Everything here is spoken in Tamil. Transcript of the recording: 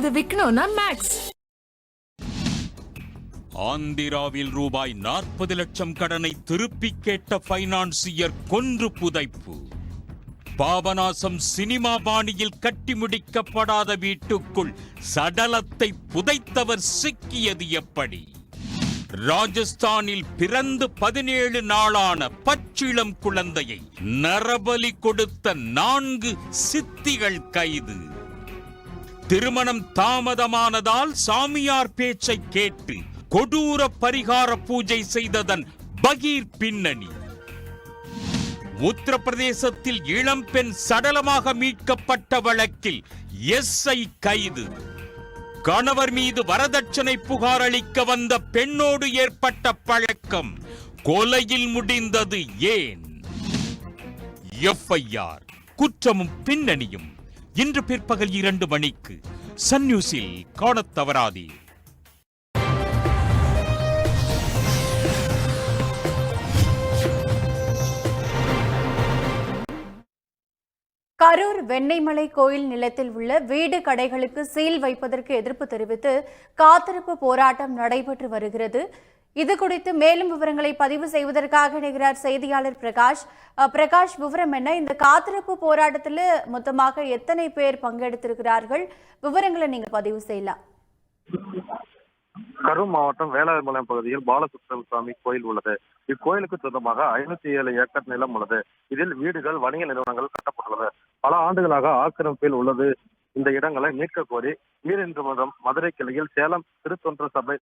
அதை விற்கணும்னா மேக்ஸ். ஆந்திராவில் ரூபாய் 40 லட்சம் கடனை திருப்பி கேட்ட பைனான்சியர் கொன்று புதைப்பு. பாபநாசம் சினிமா பாணியில் கட்டி முடிக்கப்படாத வீட்டுக்குள் சடலத்தை புதைத்தவர் சிக்கியது எப்படி? ராஜஸ்தானில் பிறந்து 17 நாளான பச்சிளம் குழந்தையை நரபலி கொடுத்த 4 சித்திகள் கைது. திருமணம் தாமதமானதால் சாமியார் பேச்சை கேட்டு கொடூர பரிகார பூஜை செய்ததன் பகீர் பின்னணி. உத்தரப்பிரதேசத்தில் இளம்பெண் சடலமாக மீட்கப்பட்ட வழக்கில் எஸ்ஐ கைது. கணவர் மீது வரதட்சணை புகார் அளிக்க வந்த பெண்ணோடு ஏற்பட்ட பழக்கம் கொலையில் முடிந்தது ஏன்? எஃப்ஐஆர் குற்றமும் பின்னணியும் இன்று பிற்பகல் 2 மணிக்கு சன் நியூஸில் காணத் தவறாதீர். கரூர் வெண்ணெய்மலை கோயில் நிலத்தில் உள்ள வீடு கடைகளுக்கு சீல் வைப்பதற்கு எதிர்ப்பு தெரிவித்து காத்திருப்பு போராட்டம் நடைபெற்று வருகிறது. இது குறித்து மேலும் விவரங்களை பதிவு செய்வதற்காக இணைகிறார் செய்தியாளர் பிரகாஷ். பிரகாஷ், விவரம் என்ன? இந்த காத்திருப்பு போராட்டத்தில் மொத்தமாக எத்தனை பேர் பங்கெடுத்திருக்கிறார்கள்? விவரங்களை நீங்க பதிவு செய்யலாம். கரூர் மாவட்டம் வேளாண்மலை பகுதியில் பாலசுப்ரமணிய சுவாமி கோயில் உள்ளது. இக்கோயிலுக்கு சொந்தமாக 507 ஏக்கர் நிலம் உள்ளது. இதில் வீடுகள், வணிக நிறுவனங்கள் கட்டப்பட்டுள்ளது. பல ஆண்டுகளாக ஆக்கிரமிப்பில் உள்ளது. இந்த இடங்களை மீட்க கோரி நீதிமன்றம் மதுரை கிளையில் சேலம் திருத்தொன்ற சபை